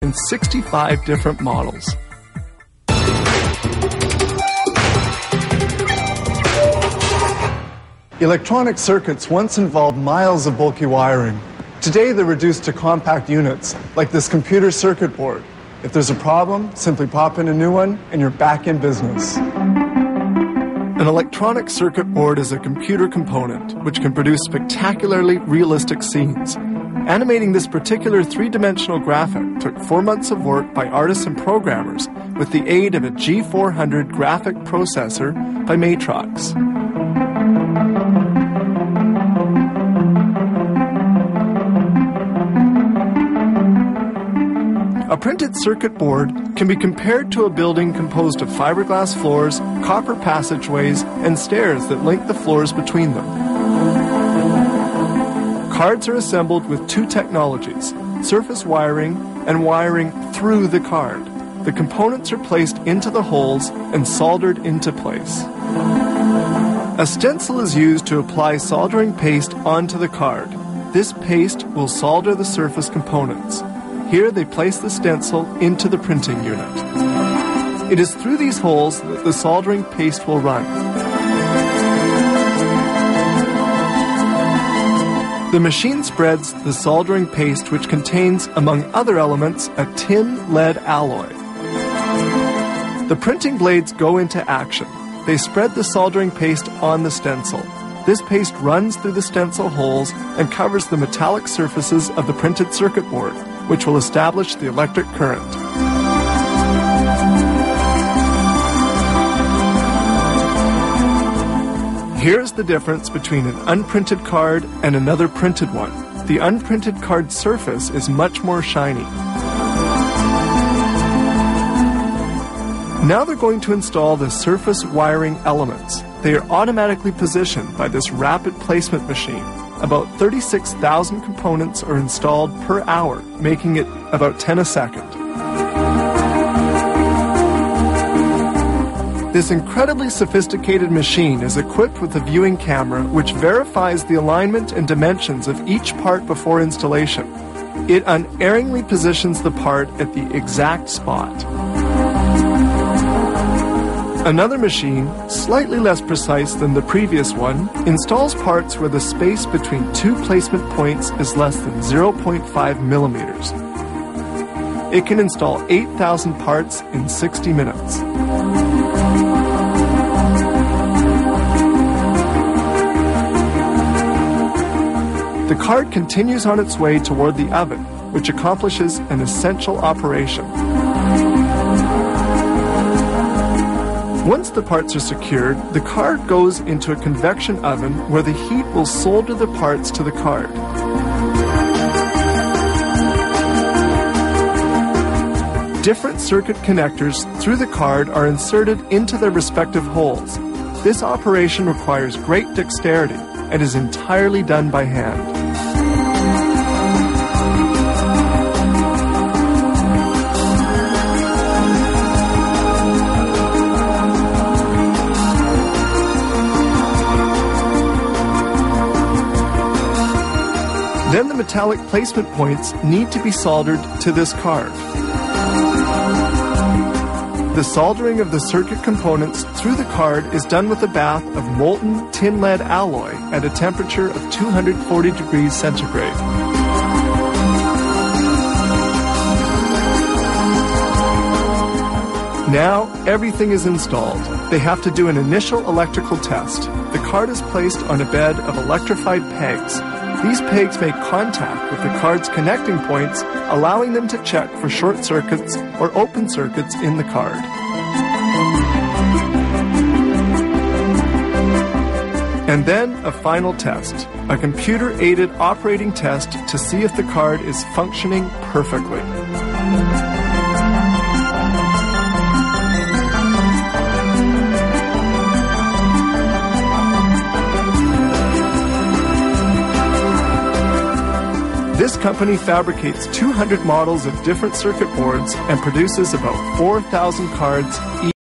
in 65 different models. Electronic circuits once involved miles of bulky wiring. Today they're reduced to compact units, like this computer circuit board. If there's a problem, simply pop in a new one and you're back in business. An electronic circuit board is a computer component which can produce spectacularly realistic scenes. Animating this particular three-dimensional graphic took 4 months of work by artists and programmers with the aid of a G400 graphic processor by Matrox. A printed circuit board can be compared to a building composed of fiberglass floors, copper passageways, and stairs that link the floors between them. Cards are assembled with two technologies, surface wiring and wiring through the card. The components are placed into the holes and soldered into place. A stencil is used to apply soldering paste onto the card. This paste will solder the surface components. Here they place the stencil into the printing unit. It is through these holes that the soldering paste will run. The machine spreads the soldering paste, which contains, among other elements, a tin-lead alloy. The printing blades go into action. They spread the soldering paste on the stencil. This paste runs through the stencil holes and covers the metallic surfaces of the printed circuit board, which will establish the electric current. Here's the difference between an unprinted card and another printed one. The unprinted card surface is much more shiny. Now they're going to install the surface wiring elements. They are automatically positioned by this rapid placement machine. About 36,000 components are installed per hour, making it about 10 a second. This incredibly sophisticated machine is equipped with a viewing camera which verifies the alignment and dimensions of each part before installation. It unerringly positions the part at the exact spot. Another machine, slightly less precise than the previous one, installs parts where the space between two placement points is less than 0.5 millimeters. It can install 8,000 parts in 60 minutes. The card continues on its way toward the oven, which accomplishes an essential operation. Once the parts are secured, the card goes into a convection oven where the heat will solder the parts to the card. Different circuit connectors through the card are inserted into their respective holes. This operation requires great dexterity and is entirely done by hand. Then the metallic placement points need to be soldered to this card. The soldering of the circuit components through the card is done with a bath of molten tin-lead alloy at a temperature of 240 degrees centigrade. Now everything is installed. They have to do an initial electrical test. The card is placed on a bed of electrified pegs. These pegs make contact with the card's connecting points, allowing them to check for short circuits or open circuits in the card. And then a final test, a computer-aided operating test to see if the card is functioning perfectly. This company fabricates 200 models of different circuit boards and produces about 4,000 cards each.